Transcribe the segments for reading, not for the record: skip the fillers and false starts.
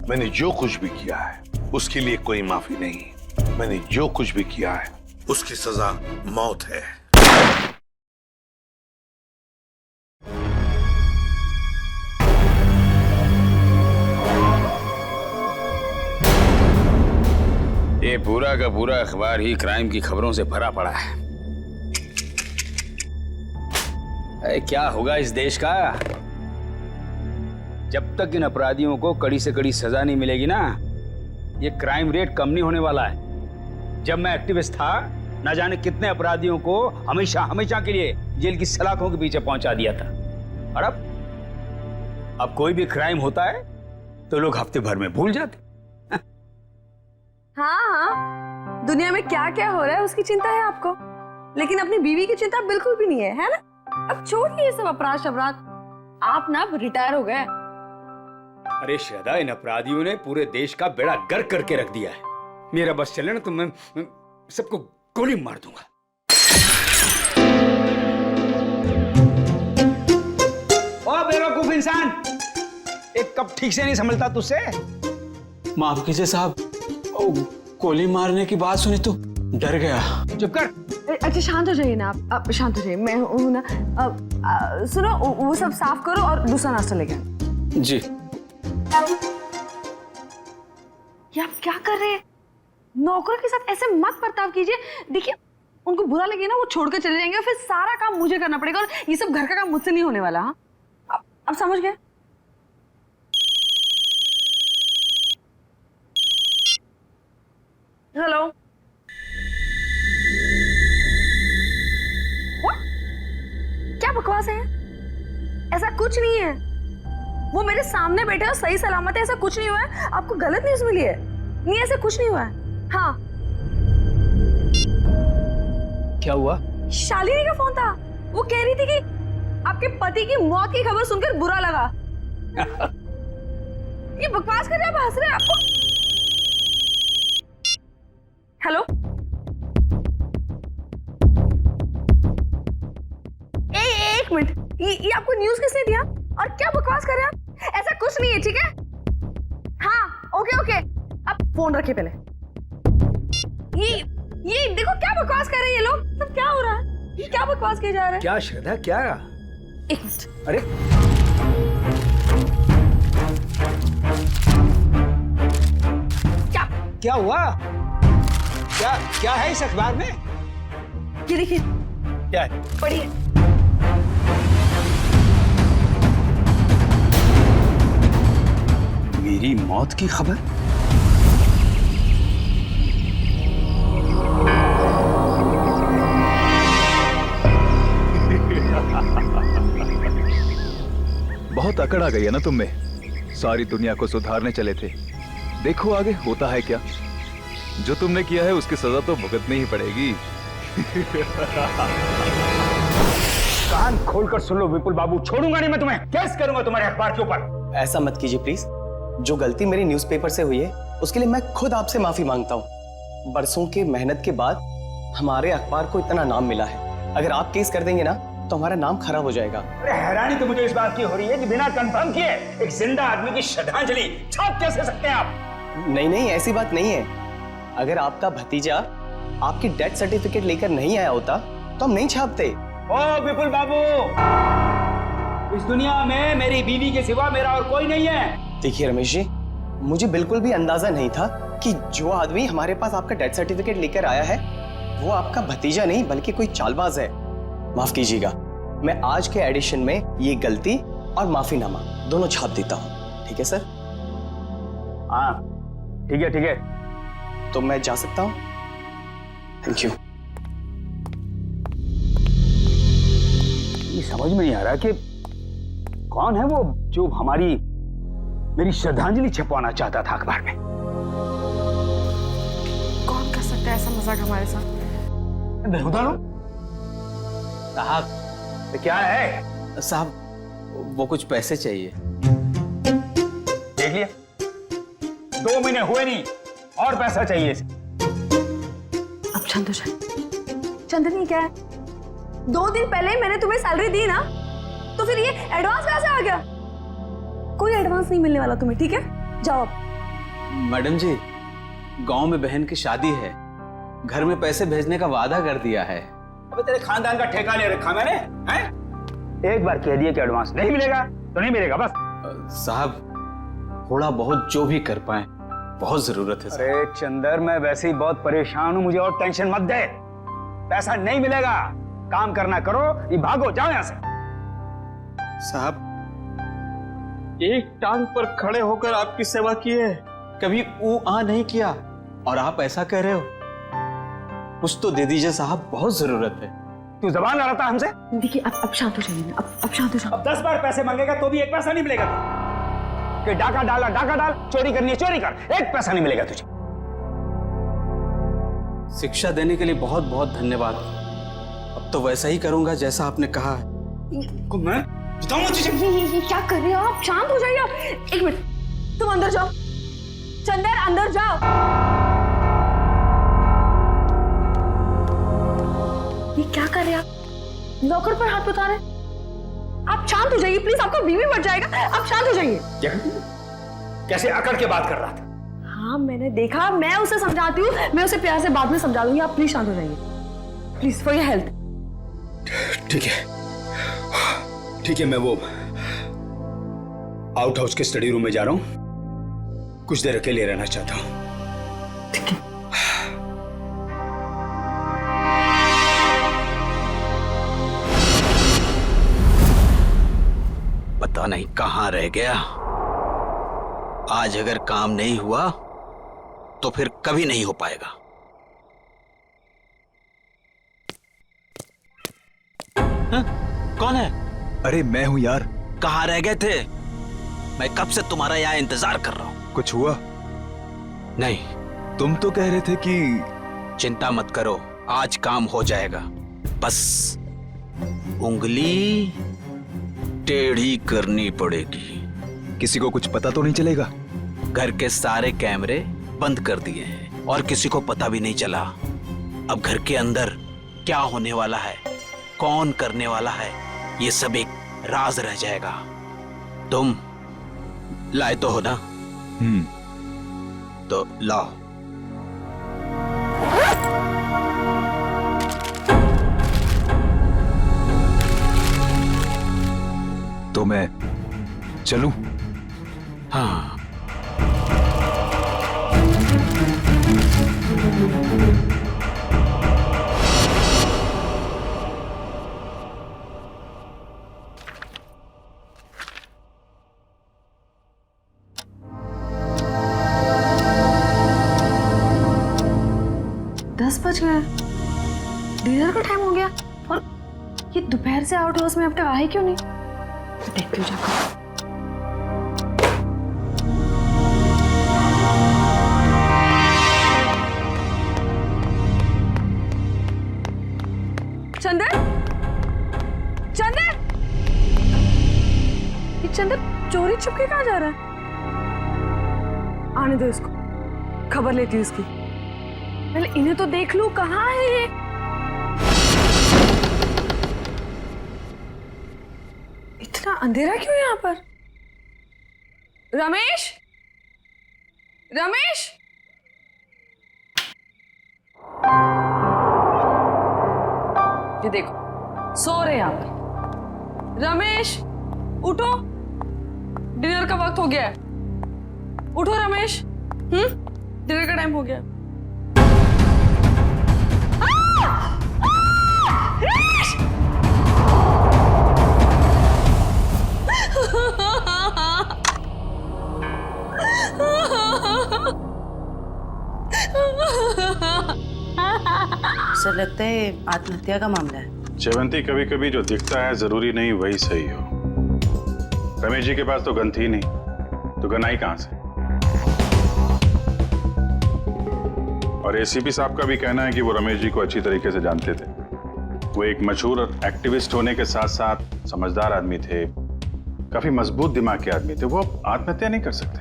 मैंने जो कुछ भी किया है उसके लिए कोई माफी नहीं। मैंने जो कुछ भी किया है उसकी सजा मौत है। ये पूरा का पूरा अखबार ही क्राइम की खबरों से भरा पड़ा है। क्या होगा इस देश का जब तक इन अपराधियों को कड़ी से कड़ी सजा नहीं मिलेगी ना। ये क्राइम रेट कम नहीं होने वाला है। जब मैं एक्टिविस्ट था ना जाने कितने अपराधियों को हमेशा हमेशा के लिए जेल की सलाखों के पीछे पहुंचा दिया था। और अब कोई भी क्राइम होता है तो लोग हफ्ते भर में भूल जाते। हाँ, दुनिया में क्या क्या हो रहा है उसकी चिंता है आपको, लेकिन अपनी बीवी की चिंता बिल्कुल भी नहीं है ना। अब छोड़िए ये सब अपराध शबराध, आप ना रिटायर हो गए। अरे श्रद्धा, इन अपराधियों ने पूरे देश का बेड़ा गर्क करके रख दिया है। मेरा बस चले ना तो मैं सबको गोली मार दूंगा। ओ बेवकूफ इंसान, एक कप ठीक से नहीं संभलता तुझसे। माफ कीजिए साहब, गोली मारने की बात सुनी तो डर गया। चुप कर। अच्छा शांत हो जाइए ना आप शांत हो जाइए। मैं हूं ना। सुनो, वो सब साफ करो और दूसरा नाश्ता लेके आओ। जी। ये आप क्या कर रहे हैं? नौकरों के साथ ऐसे मत बर्ताव कीजिए। देखिए, उनको बुरा लगे ना वो छोड़ के चले जाएंगे और फिर सारा काम मुझे करना पड़ेगा और ये सब घर का काम मुझसे नहीं होने वाला। हाँ, अब समझ गए? हेलो। क्या बकवास है? ऐसा कुछ नहीं है। वो मेरे सामने बैठे और सही सलामत है, ऐसा कुछ नहीं हुआ है। आपको गलत न्यूज़ मिली है। नहीं, ऐसा कुछ नहीं हुआ है। हाँ। क्या हुआ? शालिनी का फोन था। वो कह रही थी कि आपके पति की मौत की खबर सुनकर बुरा लगा। ये बकवास कर रहे हैं, आप हंस रहे हैं। आपको हेलो, एक मिनट, ये आपको न्यूज़ किसने दिया और क्या बकवास कर रहे हैं आप? ऐसा कुछ नहीं है, ठीक है? हाँ, ओके, आप फोन रखिए पहले। ये देखो क्या बकवास कर रहे हैं ये लोग। सब क्या हो रहा है? ये क्या बकवास किए जा रहे हैं? क्या श्रद्धा, क्या? एक मिनट। अरे क्या हुआ? क्या है इस अखबार में? ये देखिए। क्या है? पढ़िए। मेरी मौत की खबर? बहुत अकड़ आ गई है ना तुम में। सारी दुनिया को सुधारने चले थे, देखो आगे होता है क्या। जो तुमने किया है उसकी सजा तो भुगतनी ही पड़ेगी। कान खोलकर सुन लो विपुल बाबू, छोड़ूंगा नहीं मैं तुम्हें। केस करूंगा तुम्हारे अखबार के ऊपर। ऐसा मत कीजिए प्लीज। जो गलती मेरी न्यूज़पेपर से हुई है उसके लिए मैं खुद आपसे माफी मांगता हूँ। बरसों के मेहनत के बाद हमारे अखबार को इतना नाम मिला है। अगर आप केस कर देंगे ना तो हमारा नाम खराब हो जाएगा। अरे हैरानी तो मुझे इस बात की हो रही है कि बिना कंफर्म किए एक जिंदा आदमी की श्रद्धांजलि छाप कैसे सकते हैं आप? नहीं, ऐसी बात नहीं है। अगर आपका भतीजा आपकी डेथ सर्टिफिकेट लेकर नहीं आया होता तो हम नहीं छापते। ओ विपुल बाबू, इस दुनिया में मेरी बीवी के सिवा मेरा और कोई नहीं है। देखिए रमेश जी, मुझे बिल्कुल भी अंदाजा नहीं था कि जो आदमी हमारे पास आपका डेथ सर्टिफिकेट लेकर आया है वो आपका भतीजा नहीं बल्कि कोई चालबाज है। माफ कीजिएगा, मैं आज के एडिशन में ये गलती और माफीनामा दोनों छाप देता हूँ। ठीक है सर? हाँ ठीक है। तो मैं जा सकता हूँ? Thank you. ये समझ में नहीं आ रहा कि कौन है वो जो मेरी श्रद्धांजलि छपवाना चाहता था अखबार में। कौन कर सकता है ऐसा मजाक हमारे साथ? साहब तो क्या है? साहब वो कुछ पैसे चाहिए। देख लिया, 2 महीने हुए नहीं और पैसा चाहिए। अब शांत हो जाए। चंदनी क्या है? 2 दिन पहले मैंने तुम्हें सैलरी दी ना, तो फिर ये एडवांस कहां से आ गया? कोई एडवांस नहीं मिलने वाला तुम्हें, ठीक है? जाओ अब। मैडम जी, गांव में बहन की शादी है, घर में पैसे भेजने का वादा कर दिया है। अबे तेरे खानदान का ठेका ले रखा मैंने, हैं? एक बार कह दिया कि एडवांस नहीं मिलेगा तो नहीं मिलेगा बस। साहब, थोड़ा बहुत जो भी कर पाए, बहुत जरूरत है। अरे चंदर, मैं वैसे ही बहुत परेशान हूँ, मुझे और टेंशन मत दे। पैसा नहीं मिलेगा, काम करना करो, ये भागो, जाओ यहाँ से। साहब, एक टांग पर खड़े होकर आपकी सेवा किए, कभी ऊ आ नहीं किया, और आप ऐसा कह रहे हो? कुछ तो दे दीजिए साहब, बहुत जरूरत है। तू जबान लड़ा था हमसे? देखिए अब शांत हो जाइए, अब शांत हो जाओ। अब 10 बार पैसे मांगेगा तो भी एक पैसा नहीं मिलेगा। कि डाका डाला डाका डाल, चोरी करनी है चोरी कर, एक पैसा नहीं मिलेगा तुझे। शिक्षा देने के लिए बहुत बहुत धन्यवाद। अब तो वैसा ही करूंगा जैसा आपने कहा है। मैं बताऊंगा तुझे। ये क्या कर रहे हो आप? शांत हो जाइए आप। एक मिनट, तुम अंदर जाओ। चंदर अंदर जाओ। ये क्या कर रहे हैं आप? नौकर पर हाथ बता रहे हैं? आप शांत हो जाइए प्लीज, आपका बीवी बढ़ जाएगा। आप शांत हो जाइए। कैसे अकड़ के बात कर रहा था? हाँ मैंने देखा, मैं उसे समझाती हूँ, मैं उसे प्यार से बाद में समझा दूंगी। आप प्लीज शांत हो जाइए, प्लीज फॉर योर हेल्थ। ठीक है, ठीक है, मैं वो आउट हाउस के स्टडी रूम में जा रहा हूं, कुछ देर अकेले रहना चाहता हूं। ठीक है। पता नहीं कहां रह गया। आज अगर काम नहीं हुआ तो फिर कभी नहीं हो पाएगा। हाँ? कौन है? अरे मैं हूं यार। कहां रह गए थे? मैं कब से तुम्हारा यहाँ इंतजार कर रहा हूं। कुछ हुआ? नहीं। तुम तो कह रहे थे कि चिंता मत करो, आज काम हो जाएगा। बस उंगली टेढ़ी करनी पड़ेगी। किसी को कुछ पता तो नहीं चलेगा? घर के सारे कैमरे बंद कर दिए हैं और किसी को पता भी नहीं चला। अब घर के अंदर क्या होने वाला है, कौन करने वाला है, ये सब एक राज रह जाएगा। तुम लाए तो हो ना? तो लाओ। तो मैं चलूं? हाँ। बज गए, डिनर का टाइम हो गया, और ये दोपहर से आउट हाउस में अब तक आए क्यों नहीं? देखती हूँ जाकर। चंदर, चंदर, ये चंदर चोरी छुपके कहाँ जा रहा है? आने दो इसको, खबर लेती हूँ इसकी। पहले इन्हें तो देख लूं, कहाँ है ये? इतना अंधेरा क्यों यहाँ पर? रमेश, रमेश, ये देखो सो रहे हैं आप। रमेश उठो, डिनर का वक्त हो गया है। उठो रमेश, डिनर का टाइम हो गया। सर लगता है आत्महत्या का मामला है। जयवंती, कभी कभी जो दिखता है जरूरी नहीं वही सही हो। रमेश जी के पास तो गन थी नहीं, तो गन आई कहां से? और एसीपी साहब का भी कहना है कि वो रमेश जी को अच्छी तरीके से जानते थे। वो एक मशहूर एक्टिविस्ट होने के साथ साथ समझदार आदमी थे, काफी मजबूत दिमाग के आदमी थे। वो आत्महत्या नहीं कर सकते।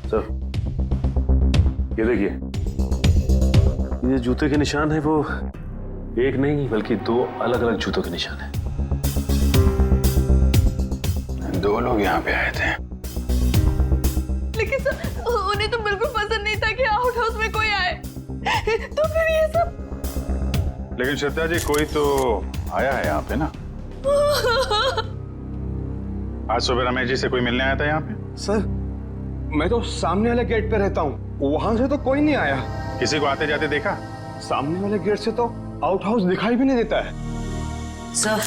सर, ये देखिए, ये जूते के निशान है, वो एक नहीं बल्कि दो अलग अलग जूतों के निशान है। दो लोग यहाँ पे आए थे। उन्हें तो बिल्कुल पसंद नहीं था कि आउट हाउस में कोई आए, तो फिर ये सब। लेकिन श्रद्धा जी कोई तो आया है यहाँ पे ना। आज सुबह रमेश जी से कोई मिलने आया था यहाँ पे? सर मैं तो सामने वाले गेट पे रहता हूँ, वहां से तो कोई नहीं आया। किसी को आते जाते देखा? सामने वाले गेट से तो आउट हाउस दिखाई भी नहीं देता है। सर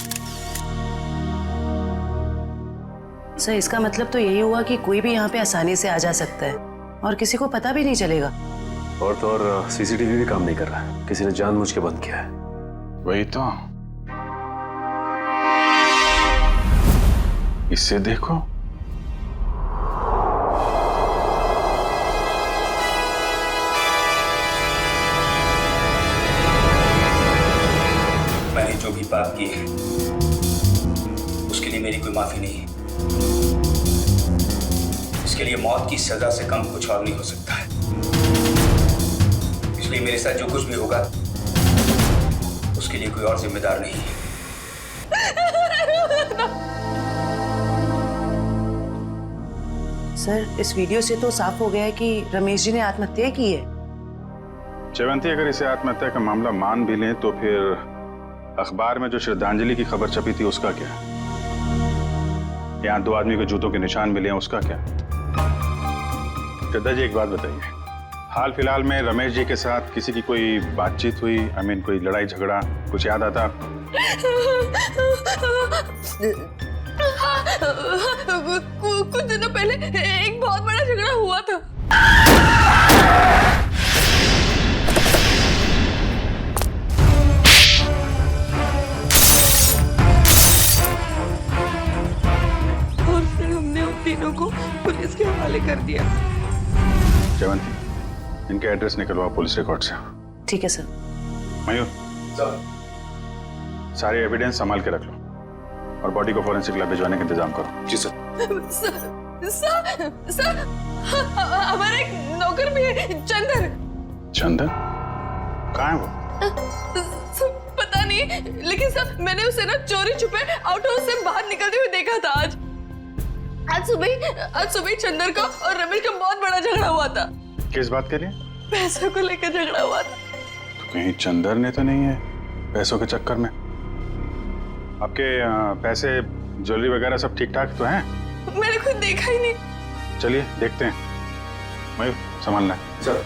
इसका मतलब तो यही हुआ कि कोई भी यहाँ पे आसानी से आ जा सकता है और किसी को पता भी नहीं चलेगा। और तो और सीसीटीवी भी काम नहीं कर रहा है, किसी ने जानबूझ के बंद किया है। वही तो, इससे देखो। मैंने जो भी पाप किए हैं उसके लिए मेरी कोई माफी नहीं है। इसके लिए मौत की सजा से कम कुछ और नहीं हो सकता है। इसलिए मेरे साथ जो कुछ भी होगा उसके लिए कोई और जिम्मेदार नहीं है। सर इस वीडियो से तो साफ हो गया है कि रमेश जी ने आत्महत्या की है। जयवंती, अगर इसे आत्महत्या का मामला मान भी लें तो फिर अखबार में जो श्रद्धांजलि की खबर छपी थी उसका क्या? यहाँ 2 आदमी के जूतों के निशान मिले हैं, उसका क्या? श्रद्धा जी एक बात बताइए, हाल फिलहाल में रमेश जी के साथ किसी की कोई बातचीत हुई? कोई लड़ाई झगड़ा कुछ याद आता आपको? कुछ दिनों पहले एक बहुत बड़ा झगड़ा हुआ था। और फिर हमने उन तीनों को पुलिस के हवाले कर दिया। जयवंती, इनके एड्रेस निकलवा पुलिस रिकॉर्ड से। ठीक है सर। मयूर, सारे एविडेंस संभाल के रख लो और बॉडी को फॉरेंसिक लैब भिजवाने का इंतजाम करो। जी सर। सर हमारा एक नौकर भी है, चंदर। चंदर? कहाँ है वो? पता नहीं, लेकिन सर मैंने उसे ना चोरी छुपे आउट हाउस से बाहर निकलते हुए देखा था। आज सुबह चंदर का और रमेश का बहुत बड़ा झगड़ा हुआ था। किस बात के लिए? पैसों को लेकर झगड़ा हुआ था। तो कहीं चंदर ने तो नहीं है पैसों के चक्कर में? आपके पैसे ज्वेलरी वगैरह सब ठीक ठाक तो हैं? मैंने खुद देखा ही नहीं। चलिए देखते हैं। मयूर संभालना है। सर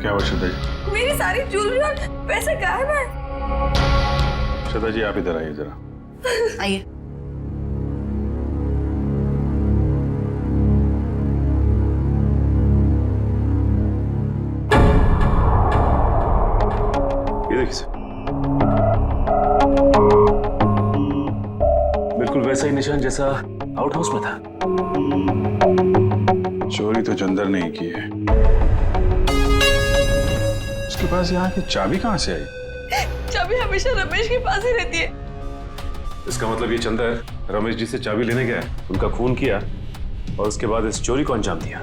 क्या हुआ श्रद्धा जी? मेरी सारी ज्वेलरी और पैसे गायब है। श्रद्धा जी आप इधर आइए जरा। आइए। ये देखिए सर, बिल्कुल वैसा ही निशान जैसा आउट हाउस में था। चोरी तो चंदर ने ही की है। उसके पास यहाँ की चाबी कहाँ से आई? चाबी हमेशा रमेश के पास ही रहती है। इसका मतलब ये चंदर रमेश जी से चाबी लेने गया, उनका खून किया और उसके बाद इस चोरी को अंजाम दिया।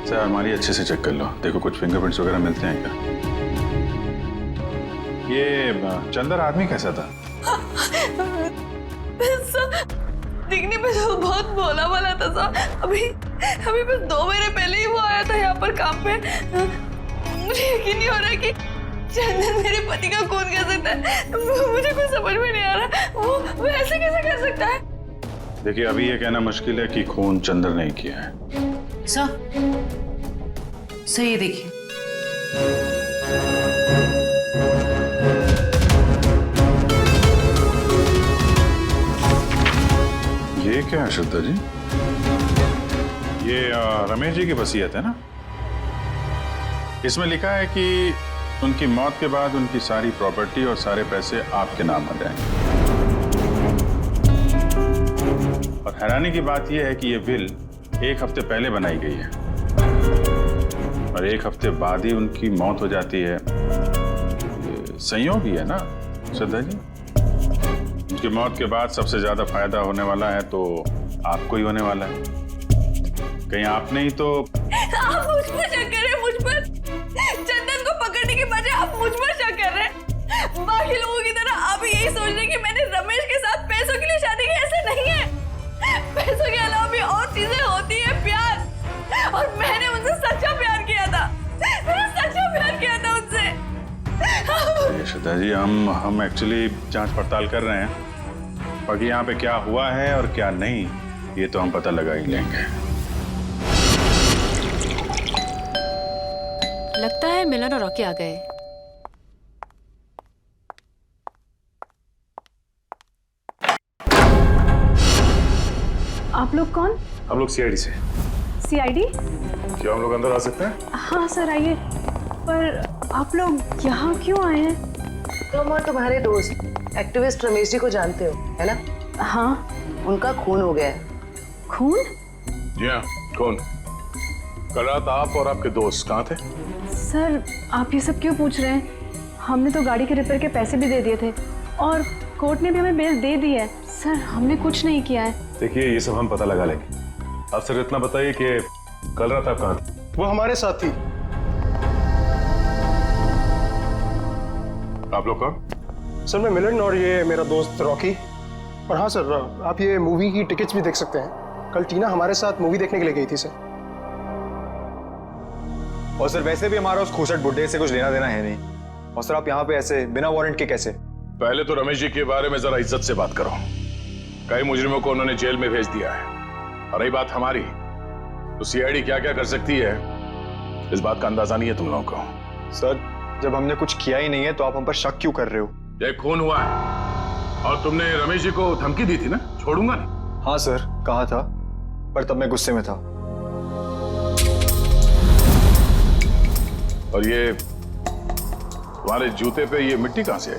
सर अलमारी अच्छे से चेक कर लो, देखो कुछ फिंगरप्रिंट्स वगैरह मिलते हैं क्या? ये चंदर आदमी कैसा था? दिखने में तो बहुत भोला भाला था सर। अभी बस 2 महीने पहले ही वो आया था यहाँ पर काम पे। मुझे यकीन नहीं हो रहा कि चंदन मेरे पति का खून कर सकता है। मुझे कुछ समझ में नहीं आ रहा, वो ऐसे कैसे कर सकता है? देखिए अभी ये कहना मुश्किल है कि खून चंदर ने किया है। सर ये देखिए। ये क्या है श्रद्धा जी? ये रमेश जी की वसीयत है ना? इसमें लिखा है कि उनकी मौत के बाद उनकी सारी प्रॉपर्टी और सारे पैसे आपके नाम आ जाएंगे। और हैरानी की बात यह है कि ये विल 1 हफ्ते पहले बनाई गई है और 1 हफ्ते बाद ही उनकी मौत हो जाती है। ये संयोग ही है ना श्रद्धा जी? उनकी मौत के बाद सबसे ज्यादा फायदा होने वाला है तो आपको ही होने वाला है। कहीं आपने ही तो आप मुझ पर शक करें, मुझ पर। के बजाय आप मुझ पर शक कर रहे हैं। बाकी लोगों की तरह आप यही सोच रहे हैं कि मैंने रमेश के साथ पैसों के लिए शादी की। ऐसे नहीं है। पैसों के अलावा भी और चीजें होती है, प्यार। और मैंने उनसे सच्चा प्यार किया था। मैंने सच्चा प्यार किया था उनसे। श्रद्धा जी, हम एक्चुअली जांच पड़ताल कर रहे हैं। बाकी यहाँ पे क्या हुआ है और क्या नहीं, ये तो हम पता लगा ही लेंगे। लगता है मिलन और रॉकी आ गए। आप लोग कौन? हम लोग सीआईडी से। सीआईडी? क्या हम लोग अंदर आ सकते हैं? हाँ सर, आइए। पर आप लोग यहाँ क्यों आए हैं? तुम और तुम्हारे दोस्त एक्टिविस्ट रमेश जी को जानते हो, है ना? हाँ। उनका खून हो गया है। खून? जी हाँ, कौन? कल रात आप और आपके दोस्त कहाँ थे? सर, आप ये सब क्यों पूछ रहे हैं? हमने तो गाड़ी के रिपेयर के पैसे भी दे दिए थे और कोर्ट ने भी हमें बेल दे दी है। सर, हमने कुछ नहीं किया है। देखिए, ये सब हम पता लगा लेंगे। आप सिर्फ इतना बताइए कि कल रात आप कहाँ थे? वो हमारे साथ थी। आप लोग कौन? सर, मैं मिलन और ये मेरा दोस्त रॉकी। और हाँ सर, आप ये मूवी की टिकट्स भी देख सकते हैं। कल टीना हमारे साथ मूवी देखने के लिए गई थी सर। और सर, वैसे भी हमारा उस खूसट बुड्ढे से कुछ लेना देना है नहीं। और सर, आप यहाँ पे ऐसे बिना वारंट के कैसे? पहले तो रमेश जी के बारे में जरा इज्जत से बात करो। कई मुजरिमों को उन्होंने जेल में भेज दिया है। और रही बात हमारी, तो सीआईडी क्या क्या कर सकती है, इस बात का अंदाजा नहीं है तुम लोगों को। सर, जब हमने कुछ किया ही नहीं है तो आप हम पर शक क्यों कर रहे हो? ये खून हुआ है और तुमने रमेश जी को धमकी दी थी ना, छोड़ूंगा नहीं। हाँ सर, कहा था, पर तब मैं गुस्से में था। और ये तुम्हारे जूते पे ये मिट्टी कहां से आई?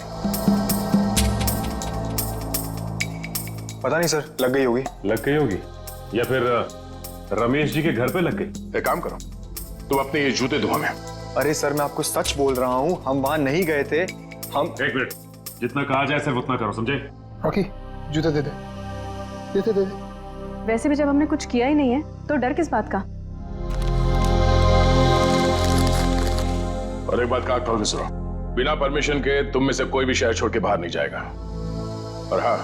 पता नहीं सर, लग गई होगी। लग गई होगी या फिर रमेश जी के घर पे लग गई। एक काम करो, तुम अपने ये जूते धो में। अरे सर, मैं आपको सच बोल रहा हूँ, हम वहां नहीं गए थे। हम एक मिनट, जितना कहा जाए सिर्फ उतना करो, समझे? रॉकी, जूते दे दे। दे दे। वैसे भी जब हमने कुछ किया ही नहीं है तो डर किस बात का? और एक बात कान खोल के सुनो, बिना परमिशन के तुम में से कोई भी शहर छोड़ के बाहर नहीं जाएगा। और हाँ,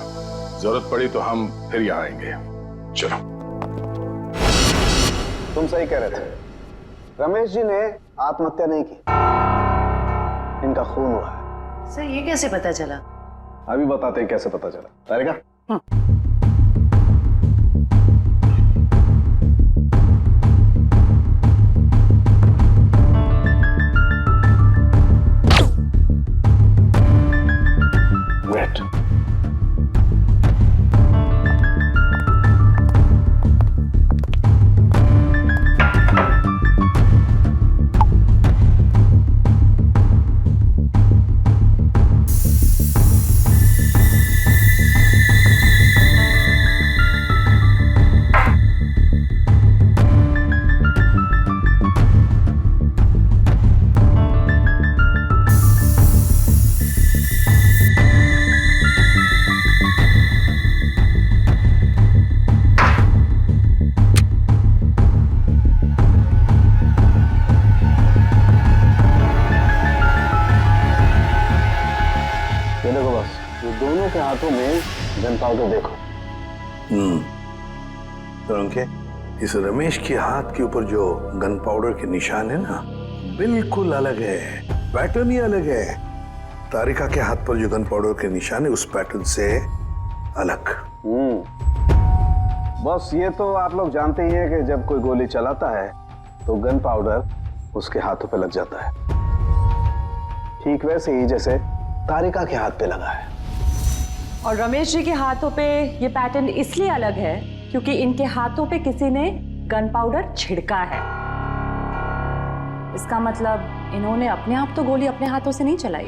जरूरत पड़ी तो हम फिर यहाँ आएंगे। चलो। तुम सही कह रहे थे, रमेश जी ने आत्महत्या नहीं की, इनका खून हुआ है। सर, ये कैसे पता चला? अभी बताते हैं कैसे पता चला। तारिका? वेट। हाथों में गन पाउडर देखो। तो उनके इस रमेश के हाथ के ऊपर जो गन पाउडर के निशान है ना, बिल्कुल अलग है, पैटर्न ही अलग है। तारिका के हाथ पर जो गन पाउडर के निशान है उस पैटर्न से अलग। बस ये तो आप लोग जानते ही हैं कि जब कोई गोली चलाता है तो गन पाउडर उसके हाथों पे लग जाता है, ठीक वैसे ही जैसे तारिका के हाथ पे लगा है। और रमेश जी के हाथों पे ये पैटर्न इसलिए अलग है क्योंकि इनके हाथों पे किसी ने गन पाउडर छिड़का है। इसका मतलब इन्होंने अपने आप तो गोली अपने हाथों से नहीं चलाई।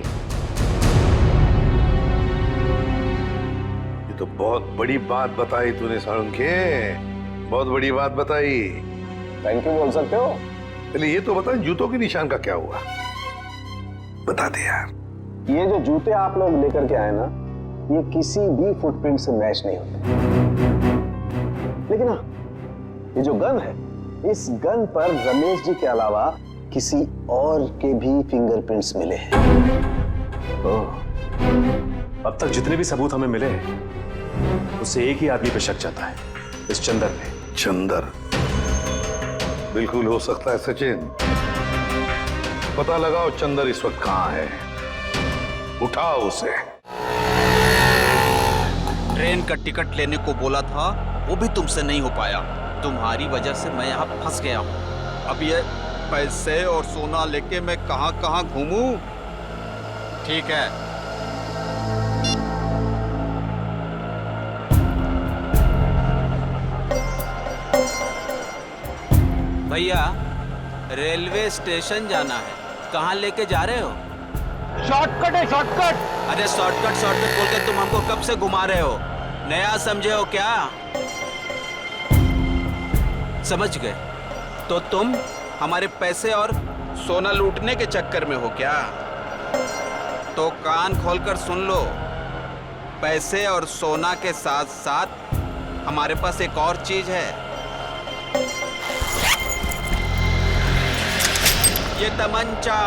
ये तो बहुत बड़ी बात बताई तूने साळुंखे, बहुत बड़ी बात बताई। थैंक यू बोल सकते हो। पहले ये तो बता, जूतों के निशान का क्या हुआ, बता दे यार। ये जो जूते आप लोग लेकर के आए ना, ये किसी भी फुटप्रिंट से मैच नहीं होते, लेकिन हाँ, ये जो गन है, इस गन पर रमेश जी के अलावा किसी और के भी फिंगरप्रिंट्स मिले हैं। अब तक जितने भी सबूत हमें मिले हैं उससे एक ही आदमी पे शक जाता है, इस चंदर पे। चंदर बिल्कुल हो सकता है सचिन। पता लगाओ चंदर इस वक्त कहां है, उठाओ उसे। ट्रेन का टिकट लेने को बोला था, वो भी तुमसे नहीं हो पाया। तुम्हारी वजह से मैं यहाँ फंस गया हूँ। अब ये पैसे और सोना लेके मैं कहाँ कहाँ घूमूं? ठीक है, भैया रेलवे स्टेशन जाना है, कहाँ लेके जा रहे हो? शॉर्टकट है, शॉर्टकट। अरे शॉर्टकट शॉर्टकट बोल के तुम हमको कब से घुमा रहे हो? नया समझे हो क्या? समझ गए? तो तुम हमारे पैसे और सोना लूटने के चक्कर में हो क्या? तो कान खोलकर सुन लो, पैसे और सोना के साथ साथ हमारे पास एक और चीज है। ये तमंचा।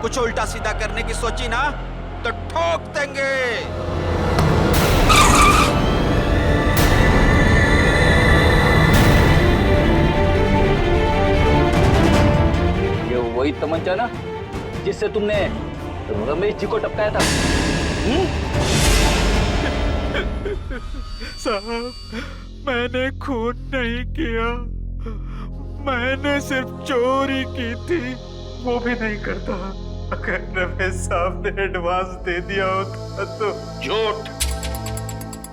कुछ उल्टा सीधा करने की सोची ना तो ठोक देंगे। ये वही तमंचा ना जिससे तुमने रमेश जी को टपकाया था? साहब, मैंने खून नहीं किया, मैंने सिर्फ चोरी की थी, वो भी नहीं करता। अगर रमेश साहब ने एडवांस दे दिया होता तो। झूठ,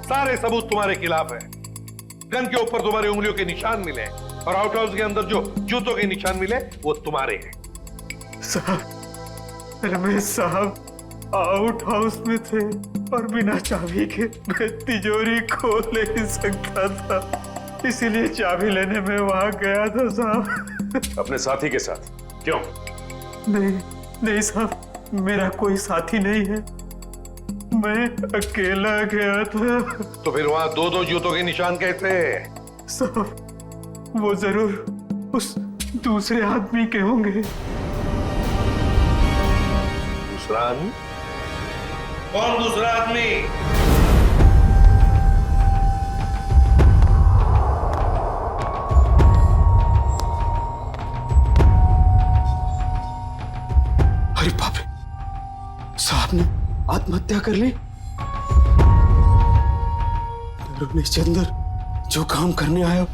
सारे सबूत तुम्हारे खिलाफ है। गन के ऊपर तुम्हारी उंगलियों के निशान मिले और आउट हाउस के अंदर जो जूतों के निशान मिले वो तुम्हारे हैं। साहब, रमेश साहब आउट हाउस में थे और बिना चाबी के मैं तिजोरी खोल नहीं सकता था, इसीलिए चाबी लेने में वहां गया था साहब। अपने साथी के साथ? क्यों? नहीं साहब, मेरा कोई साथी नहीं है, मैं अकेला गया था। तो फिर वहां दो दो जूतों के निशान कैसे? साहब, वो जरूर उस दूसरे आदमी के होंगे। दूसरा आदमी? कौन दूसरा आदमी? अरे बाप रे, साहब ने आत्महत्या कर ली। रमेश चंदर जो काम करने आया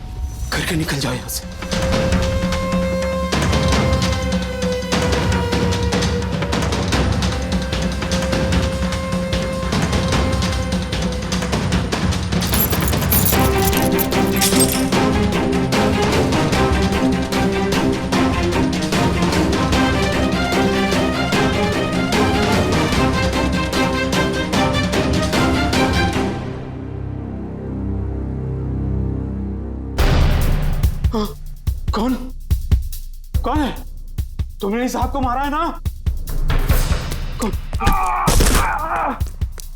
करके निकल जाओ यहां से। कौन है? तुमने इस साहब को मारा है ना?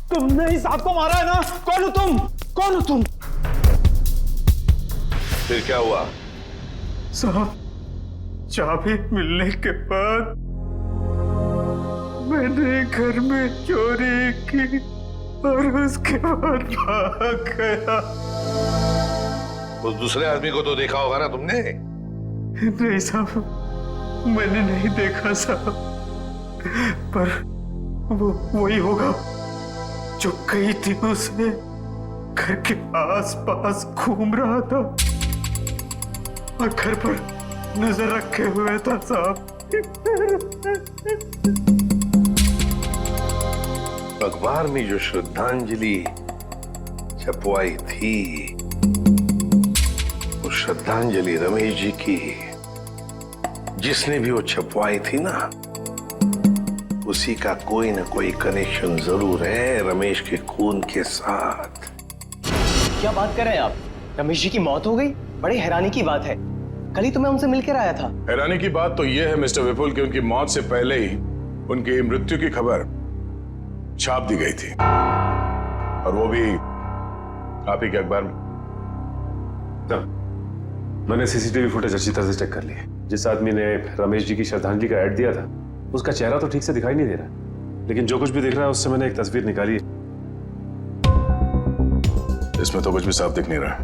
तुमने इस साहब को मारा है ना? कौन हो तुम? कौन हो तुम? फिर क्या हुआ? साहब, चाबी मिलने के बाद मैंने घर में चोरी की और उसके बाद भाग गया। उस दूसरे आदमी को तो देखा होगा ना तुमने? नहीं साहब, मैंने नहीं देखा साहब, पर वो वही होगा जो कई दिनों से घर के आस पास घूम रहा था और घर पर नजर रखे हुए था साहब। अखबार में जो श्रद्धांजलि छपवाई थी, वो श्रद्धांजलि रमेश जी की, जिसने भी वो छपवाई थी ना, उसी का कोई ना कोई कनेक्शन जरूर है रमेश के खून के साथ। क्या बात कर रहे हैं आप? रमेश जी की मौत हो गई? बड़ी हैरानी की बात है। कल ही तो मैं उनसे मिलकर आया था। हैरानी की बात तो यह है मिस्टर विपुल कि उनकी मौत से पहले ही उनकी मृत्यु की खबर छाप दी गई थी, और वो भी आप ही के अखबार में। मैंने सीसीटीवी फुटेज अच्छी तरह से चेक कर ली है। जिस आदमी ने रमेश जी की श्रद्धांजलि का ऐड दिया था उसका चेहरा तो ठीक से दिखाई नहीं दे रहा, लेकिन जो कुछ भी दिख रहा है उससे मैंने एक तस्वीर निकाली है। इसमें तो कुछ भी साफ दिख नहीं रहा।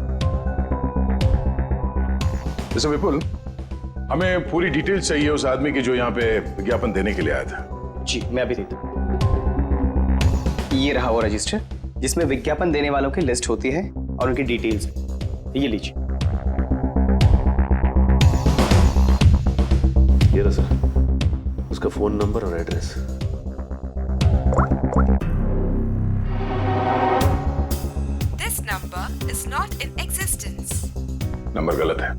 जैसे विपुल, हमें पूरी डिटेल चाहिए उस आदमी की जो यहाँ पे विज्ञापन देने के लिए आया था। जी मैं अभी देता हूँ। ये रहा वो रजिस्टर जिसमें विज्ञापन देने वालों की लिस्ट होती है और उनकी डिटेल्स। ये लीजिए। ये रहा सर, उसका फोन नंबर और address. This number is not in existence. Number गलत है।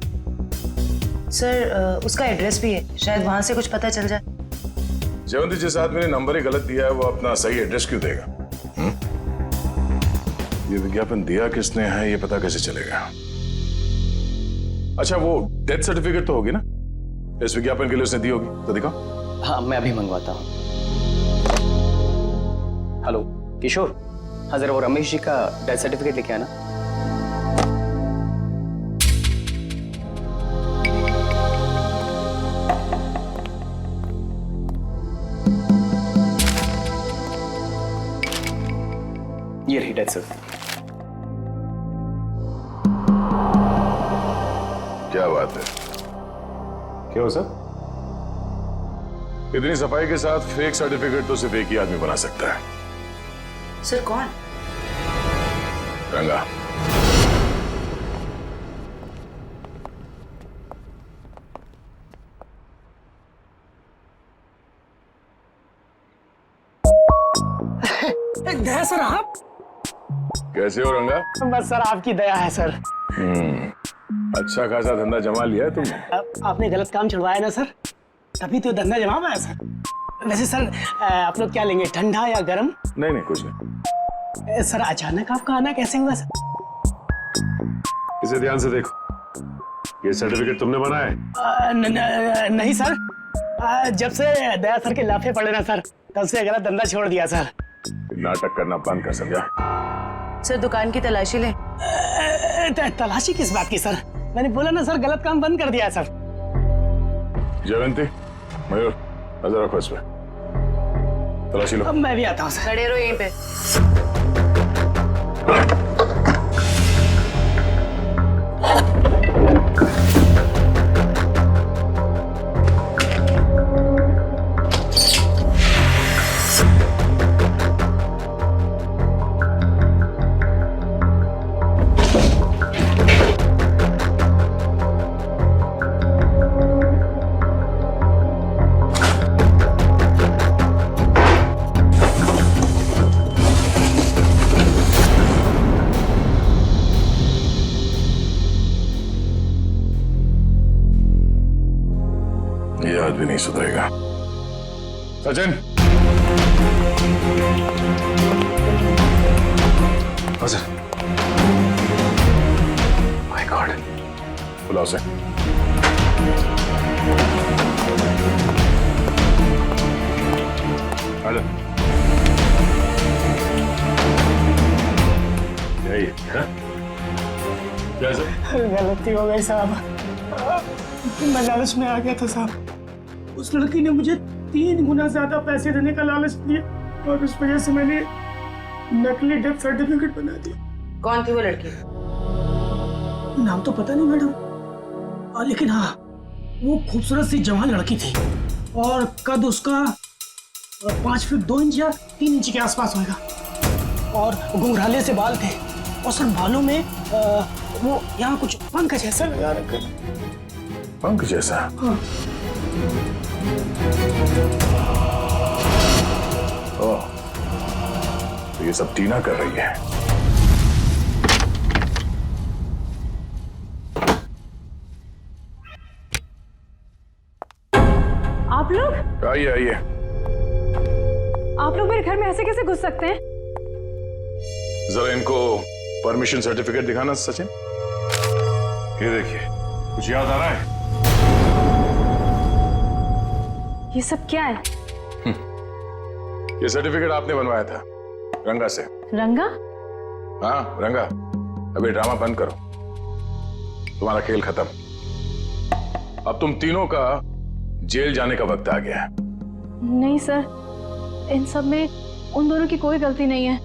सर उसका एड्रेस भी है, शायद वहां से कुछ पता चल जाए। जयवंती, जिस आदमी ने नंबर ही गलत दिया है वो अपना सही एड्रेस क्यों देगा? ये विज्ञापन दिया किसने है ये पता कैसे चलेगा? अच्छा, वो डेथ सर्टिफिकेट तो होगी ना इस विज्ञापन के लिए उसने दी होगी, तो दिखाओ। हाँ मैं अभी मंगवाता हूँ। हेलो किशोर, हाँ जरा वो रमेश जी का डेथ सर्टिफिकेट लेके आना। ये रही डेथ सर्टिफिकेट। क्या बात है? क्या हो सर? इतनी सफाई के साथ फेक सर्टिफिकेट तो सिर्फ एक ही आदमी बना सकता है। सर कौन? रंगा। दया सर आप? कैसे हो रंगा? बस सर आपकी दया है सर। अच्छा खासा धंधा जमा लिया है तुमने। आपने गलत काम छुड़वाया ना सर, तभी तो धंधा जमा पाया सर। वैसे सर आप लोग क्या लेंगे, ठंडा या गर्म? नहीं नहीं कुछ नहीं। सर अचानक आपका आना कैसे हुआ सर? इसे ध्यान से देखो, ये सर्टिफिकेट तुमने बनाया है? नहीं सर, जब से दया सर के लाफे पड़े ना सर, तब से गलत धंधा छोड़ दिया सर। नाटक करना बंद कर, समझा? सर दुकान की तलाशी ले। तलाशी किस बात की सर? मैंने बोला ना सर, गलत काम बंद कर दिया सर। जयवंती, मयूर, नजर रखो इस पे, तलाशी लो। अब मैं भी आता हूँ सर। खड़े रहो यहीं पे। ये आदमी नहीं सुधरेगा। सचिन, हाँ सर। माय गॉड, बुलाओ उसे। आजा। यही है? क्या सर? गलती हो गई साहब, मैं लालच में आ गया था साहब। उस लड़की ने मुझे 3 गुना ज्यादा पैसे देने का लालच दिया और उस वजह से मैंने नकली डेथ सर्टिफिकेट बना दिया। कौन थी वो लड़की? नाम तो पता नहीं मैडम, लेकिन हाँ वो खूबसूरत सी जवान लड़की थी और कद उसका 5 फीट 2 इंच या 3 इंच के आसपास होगा और घुंघराले से बाल थे और सर बालों में वो यहाँ कुछ पंख जैसा लगा रखा। पंख जैसा? हाँ। ओह, तो ये सब टीना कर रही है। आप लोग? आइए आइए। आप लोग मेरे घर में ऐसे कैसे घुस सकते हैं? जरा इनको परमिशन सर्टिफिकेट दिखाना सचिन। ये देखिए, कुछ याद आ रहा है? ये सब क्या है? ये सर्टिफिकेट आपने बनवाया था रंगा से। रंगा? हाँ रंगा, अभी ड्रामा बंद करो, तुम्हारा खेल खत्म। अब तुम तीनों का जेल जाने का वक्त आ गया है। नहीं सर, इन सब में उन दोनों की कोई गलती नहीं है।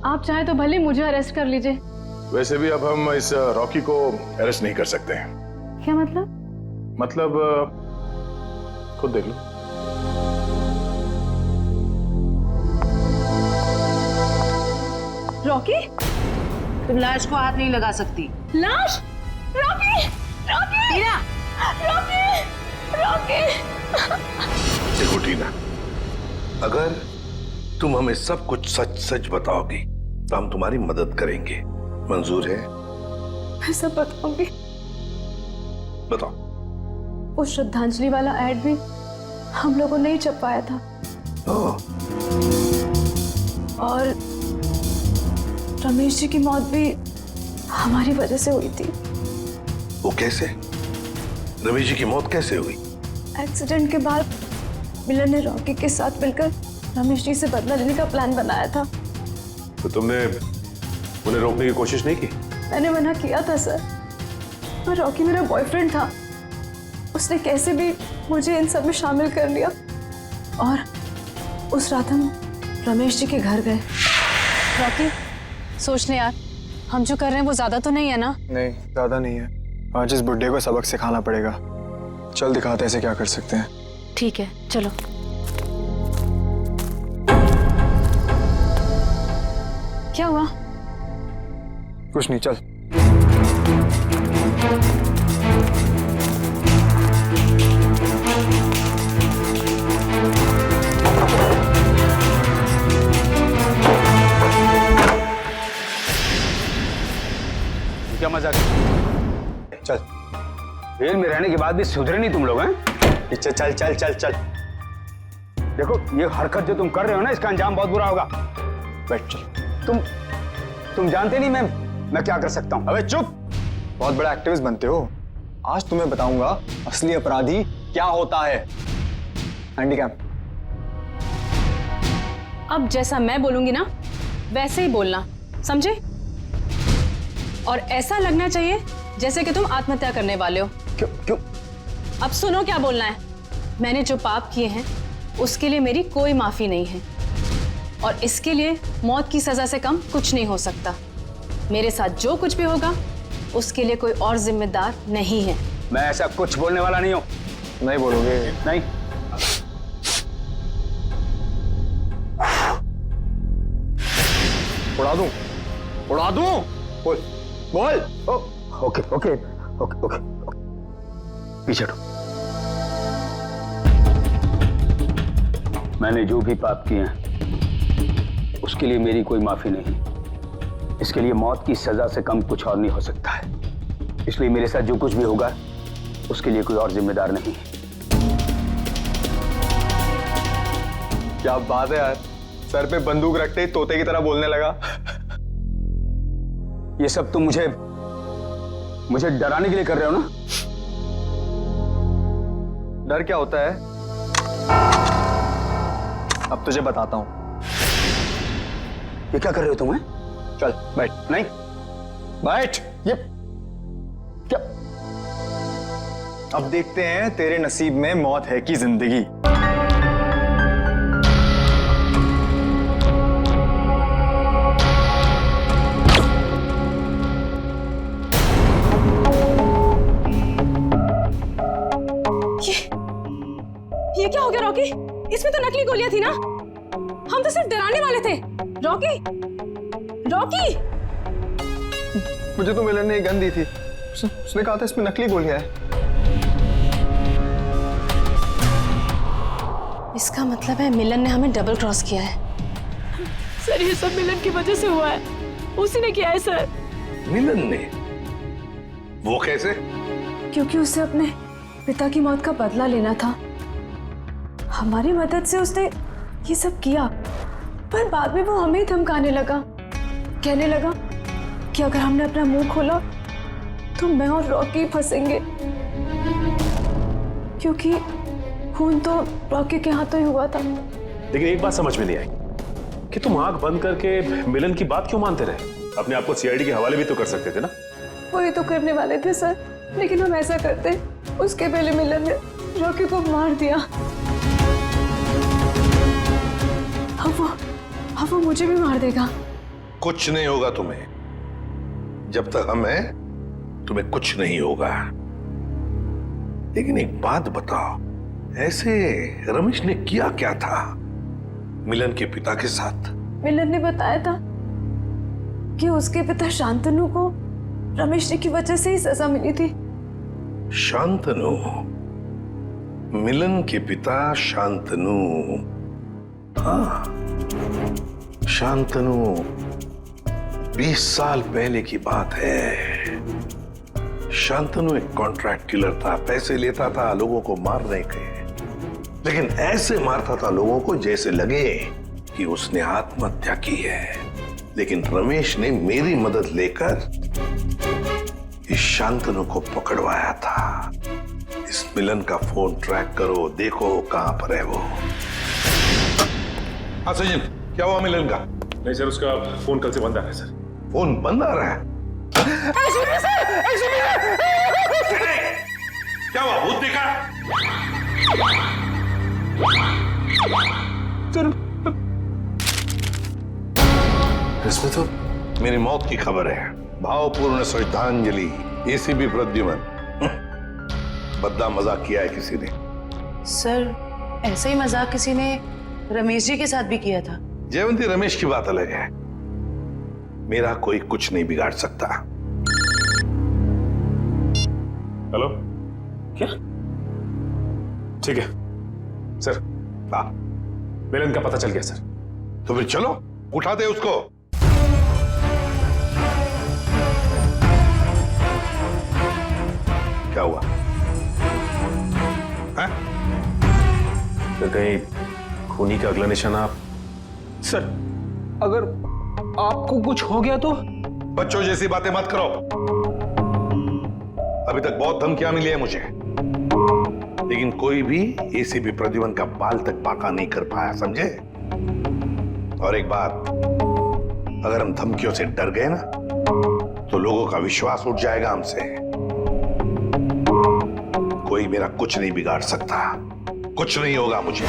आप चाहे तो भले मुझे अरेस्ट कर लीजिए। वैसे भी अब हम इस रॉकी को अरेस्ट नहीं कर सकते हैं। क्या मतलब? मतलब खुद देख लो। रॉकी? तुम लाश को हाथ नहीं लगा सकती। लाश? रॉकी! रॉकी! टीना! रॉकी! रॉकी! देखो टीना, अगर तुम हमें सब कुछ सच सच बताओगी तो हम तुम्हारी मदद करेंगे। मंजूर है? मैं सब बताऊंगी। बताओ। वो श्रद्धांजलि वाला एड भी हम लोगों ने ही छपवाया था। और रमेश जी की मौत भी हमारी वजह से हुई थी। वो कैसे? रमेश जी की मौत कैसे हुई? एक्सीडेंट के बाद मिलन ने रॉकी के साथ मिलकर रमेश जी से बदला लेने का प्लान बनाया था। तो तुमने उन्हें रोकने की कोशिश नहीं की? मैंने मना किया था सर, पर रॉकी मेरा बॉयफ्रेंड था। उसने कैसे भी मुझे इन सब में शामिल कर लिया और उस रात हम रमेश जी के घर गए। रॉकी, सोच ले यार, हम जो कर रहे हैं वो ज्यादा तो नहीं है ना? नहीं, ज्यादा नहीं है। आज इस बुड्ढे को सबक सिखाना पड़ेगा। चल दिखाते हैं इसे क्या कर सकते हैं। ठीक है, चलो। क्या हुआ? कुछ नहीं, चल। क्या मजाक? चल। जेल में रहने के बाद भी सुधरे नहीं तुम लोग हैं? पीछे चल चल चल चल। देखो, ये हरकत जो तुम कर रहे हो ना, इसका अंजाम बहुत बुरा होगा। बैठ चल। तुम जानते नहीं मैं क्या कर सकता हूं। अबे चुप! बहुत बड़ा एक्टिविस्ट बनते हो। आज तुम्हें बताऊंगा असली अपराधी क्या होता है। हैंडीकैम। अब जैसा मैं बोलूंगी ना वैसे ही बोलना, समझे? और ऐसा लगना चाहिए जैसे कि तुम आत्महत्या करने वाले हो। क्यों? अब सुनो क्या बोलना है। मैंने जो पाप किए हैं उसके लिए मेरी कोई माफी नहीं है, और इसके लिए मौत की सजा से कम कुछ नहीं हो सकता। मेरे साथ जो कुछ भी होगा उसके लिए कोई और जिम्मेदार नहीं है। मैं ऐसा कुछ बोलने वाला नहीं हूं। नहीं बोलोगे? नहीं। उड़ा दूं? उड़ा दूं? बोल बोल। ओके ओके ओके ओके, पीछे हटो। मैंने जो भी पाप किए हैं उसके लिए मेरी कोई माफी नहीं। इसके लिए मौत की सजा से कम कुछ और नहीं हो सकता है। इसलिए मेरे साथ जो कुछ भी होगा उसके लिए कोई और जिम्मेदार नहीं है। क्या बात है यार, सर पे बंदूक रखते ही तोते की तरह बोलने लगा। ये सब तुम मुझे डराने के लिए कर रहे हो ना? डर क्या होता है अब तुझे बताता हूं। ये क्या कर रहे हो तुम? चल बैठ। नहीं बैठ। ये क्या? अब देखते हैं तेरे नसीब में मौत है कि जिंदगी। ये क्या हो गया रॉकी? इसमें तो नकली गोलियां थी ना? हम तो सिर्फ डराने वाले थे। Rocky, Rocky! मुझे तो मिलन ने गन दी थी। उसने कहा था इसमें नकली गोलियां हैं। इसका मतलब है मिलन ने हमें डबल क्रॉस किया है। सर, ये सब मिलन की वजह से हुआ है। उसी ने किया है सर। मिलन ने? वो कैसे? क्योंकि उसे अपने पिता की मौत का बदला लेना था। हमारी मदद से उसने ये सब किया, पर बाद में वो हमें ही धमकाने लगा। कहने लगा कि अगर हमने अपना मुंह खोला तो मैं और रॉकी फंसेंगे, क्योंकि खून तो रॉकी के हाथों ही हुआ था। लेकिन एक बात समझ में नहीं आई कि तुम आंख बंद करके मिलन की बात क्यों मानते रहे? अपने आप को सीआईडी के हवाले भी तो कर सकते थे ना? वही तो करने वाले थे सर, लेकिन हम ऐसा करते उसके पहले मिलन ने रॉकी को मार दिया। अब वो मुझे भी मार देगा। कुछ नहीं होगा तुम्हें, जब तक हम हैं तुम्हें कुछ नहीं होगा। लेकिन एक बात बताओ, ऐसे रमेश ने किया क्या था मिलन के पिता के साथ? मिलन ने बताया था कि उसके पिता शांतनु को रमेश जी की वजह से ही सजा मिली थी। शांतनु? मिलन के पिता शांतनु? हाँ, शांतनु 20 साल पहले की बात है। शांतनु एक कॉन्ट्रैक्ट किलर था, पैसे लेता था लोगों को मारने के, लेकिन ऐसे मारता था लोगों को जैसे लगे कि उसने आत्महत्या की है। लेकिन रमेश ने मेरी मदद लेकर इस शांतनु को पकड़वाया था। इस मिलन का फोन ट्रैक करो, देखो कहां पर है वो। हाँ सचिन, क्या हुआ मिलन का? नहीं सर, उसका फोन कल से बंद आ रहा है सर। फोन बंद आ रहा है? क्या हुआ, भूत देखा? इसमें तो मेरी मौत की खबर है। भावपूर्ण श्रद्धांजलि, एसीपी प्रद्युमन। बद्दा मजाक किया है किसी ने। सर, ऐसे ही मजाक किसी ने रमेश जी के साथ भी किया था। जयवंती, रमेश की बात अलग है। मेरा कोई कुछ नहीं बिगाड़ सकता। हेलो, क्या? ठीक है सर। हाँ, मिलन का पता चल गया सर। तो फिर चलो, उठा दे उसको। क्या हुआ? तो कहीं खूनी का अगला निशाना आप? सर, अगर आपको कुछ हो गया तो? बच्चों जैसी बातें मत करो। अभी तक बहुत धमकियां मिली है मुझे, लेकिन कोई भी एसीपी प्रद्युमन का बाल तक बांका नहीं कर पाया, समझे? और एक बात, अगर हम धमकियों से डर गए ना, तो लोगों का विश्वास उठ जाएगा हमसे। कोई मेरा कुछ नहीं बिगाड़ सकता, कुछ नहीं होगा मुझे।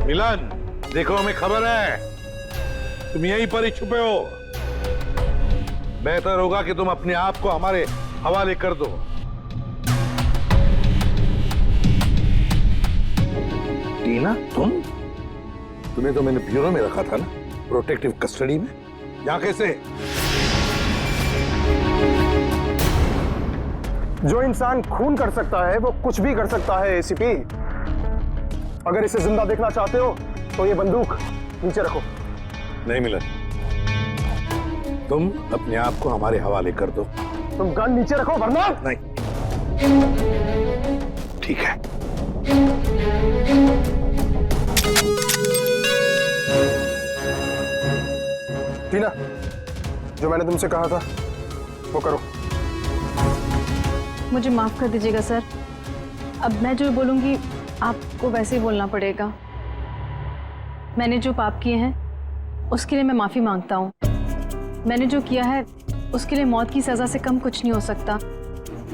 मिलन, देखो हमें खबर है तुम यहीं पर ही छुपे हो। बेहतर होगा कि तुम अपने आप को हमारे हवाले कर दो। टीना, तुम्हें तो मैंने ब्यूरो में रखा था ना, प्रोटेक्टिव कस्टडी में। यहाँ कैसे? जो इंसान खून कर सकता है वो कुछ भी कर सकता है एसीपी। अगर इसे जिंदा देखना चाहते हो तो ये बंदूक नीचे रखो। नहीं मिलन, तुम अपने आप को हमारे हवाले कर दो। तुम गन नीचे रखो वरना। नहीं, ठीक है। टीना, जो मैंने तुमसे कहा था वो करो। मुझे माफ कर दीजिएगा सर, अब मैं जो बोलूंगी आपको वैसे ही बोलना पड़ेगा। मैंने जो पाप किए हैं उसके लिए मैं माफी मांगता हूँ। मैंने जो किया है उसके लिए मौत की सजा से कम कुछ नहीं हो सकता,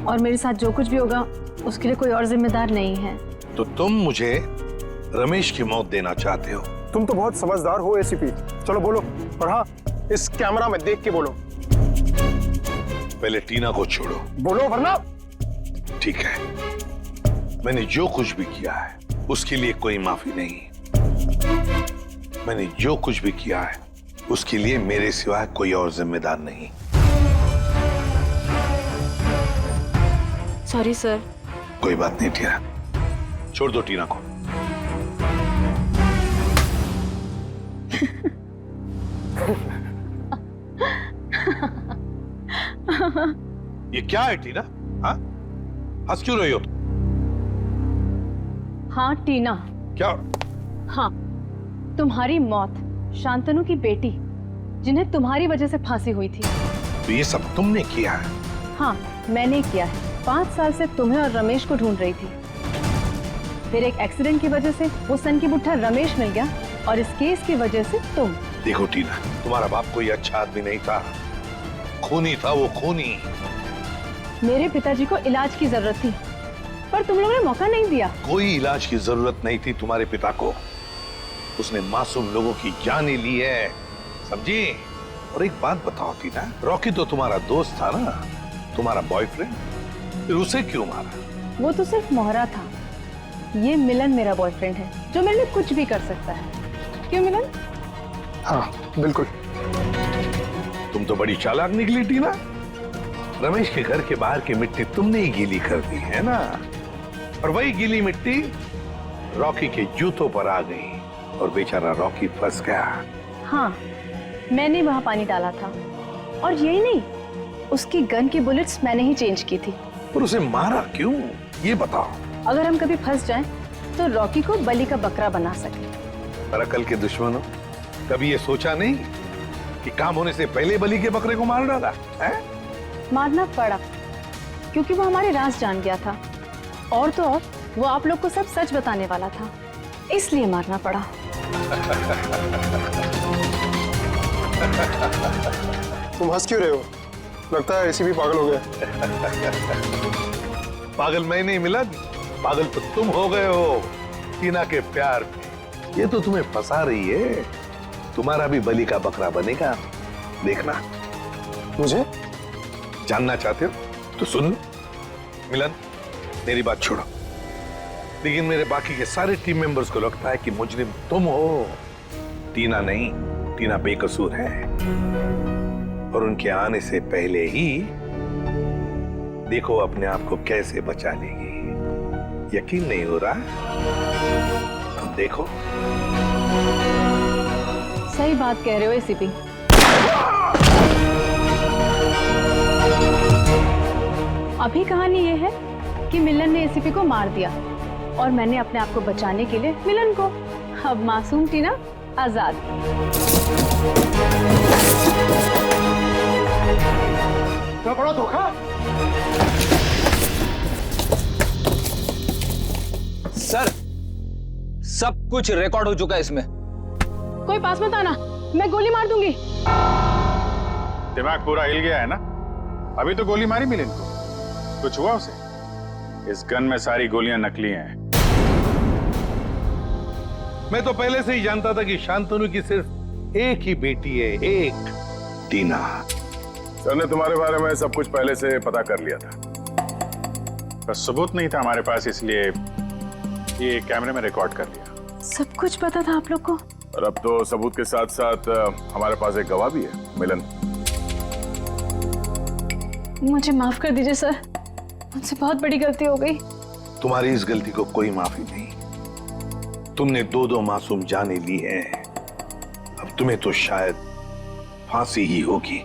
और मेरे साथ जो कुछ भी होगा उसके लिए कोई और जिम्मेदार नहीं है। तो तुम मुझे रमेश की मौत देना चाहते हो? तुम तो बहुत समझदार हो एसीपी। चलो बोलो, और हाँ, इस कैमरा में देख के बोलो। पहले टीना को छोड़ो। बोलो वरना। ठीक है, मैंने जो कुछ भी किया है उसके लिए कोई माफी नहीं। मैंने जो कुछ भी किया है उसके लिए मेरे सिवाय कोई और जिम्मेदार नहीं। Sorry sir. कोई बात नहीं टीना, छोड़ दो टीना को। ये क्या है टीना? हाँ, हंस क्यों रही हो? हाँ टीना। क्या? हाँ, तुम्हारी मौत शांतनु की बेटी, जिन्हें तुम्हारी वजह से फांसी हुई थी। तो ये सब तुमने किया है? हाँ, मैंने किया है। 5 साल से तुम्हें और रमेश को ढूंढ रही थी। फिर एक एक्सीडेंट की वजह से वो सन की बुट्ठा रमेश मिल गया और इस केस की वजह से तुम। देखो टीना, तुम्हारा बाप कोई अच्छा आदमी नहीं था, खूनी था वो, खूनी। मेरे पिताजी को इलाज की जरूरत थी पर तुम लोगों ने मौका नहीं दिया। कोई इलाज की जरूरत नहीं थी तुम्हारे पिता को, उसने मासूम लोगों की जानें ली है, समझी? और एक बात बताओ टीना, रॉकी तो तुम्हारा दोस्त था ना, तुम्हारा बॉयफ्रेंड, फिर उसे क्यों मारा? वो तो सिर्फ मोहरा था। ये मिलन मेरा बॉयफ्रेंड है जो मेरे लिए कुछ भी कर सकता है। क्यों मिलन? हाँ बिल्कुल। तुम तो बड़ी चालाक निकली टीना। रमेश के घर के बाहर की मिट्टी तुमने ही गीली कर दी है ना, और वही गीली मिट्टी रॉकी के जूतों पर आ गई और बेचारा रॉकी फंस गया। हाँ, मैंने वहां पानी डाला था, और यही नहीं, उसकी गन की बुलेट्स मैंने ही चेंज की थी। पर उसे मारा क्यों, ये बताओ। अगर हम कभी फंस जाएं, तो रॉकी को बलि का बकरा बना सके। पर अकल के दुश्मनों, कभी ये सोचा नहीं कि काम होने से पहले बलि के बकरे को मार डाला है? मारना पड़ा क्योंकि वो हमारे राज जान गया था, और तो और वो आप लोग को सब सच बताने वाला था, इसलिए मारना पड़ा। तुम हंस क्यों रहे हो? लगता है एसीपी पागल हो गया। पागल मैं नहीं मिलन, पागल तो तुम हो गए हो टीना के प्यार में। ये तो तुम्हें फंसा रही है, तुम्हारा भी बलि का बकरा बनेगा, देखना। मुझे जानना चाहते हो तो सुन लो। मिलन, मेरी बात छोड़ो, लेकिन मेरे बाकी के सारे टीम मेंबर्स को लगता है कि मुजरिम तुम हो, टीना नहीं। टीना बेकसूर है, और उनके आने से पहले ही देखो अपने आप को कैसे बचा लेगी। यकीन नहीं हो रहा? देखो। सही बात कह रहे हो एसीपी। अभी कहानी ये है कि मिलन ने एसीपी को मार दिया और मैंने अपने आप को बचाने के लिए मिलन को। अब मासूम टीना आजाद। क्या बड़ा धोखा। सर, सब कुछ रिकॉर्ड हो चुका है इसमें। कोई पास मत आना, मैं गोली मार दूंगी। दिमाग पूरा हिल गया है ना? अभी तो गोली मारी मिलन को, कुछ हुआ उसे? इस गन में सारी गोलियां नकली हैं। मैं तो पहले से ही जानता था कि शांतनु की सिर्फ एक ही बेटी है, एक, टीना। सर ने तुम्हारे बारे में सब कुछ पहले से पता कर लिया था, पर सबूत नहीं था हमारे पास, इसलिए ये कैमरे में रिकॉर्ड कर लिया। सब कुछ पता था आप लोग को? और अब तो सबूत के साथ साथ हमारे पास एक गवाह भी है, मिलन। मुझे माफ कर दीजिए सर, मुझसे बहुत बड़ी गलती हो गई। तुम्हारी इस गलती को कोई माफी नहीं। तुमने 2 मासूम जाने ली हैं, अब तुम्हें तो शायद फांसी ही होगी।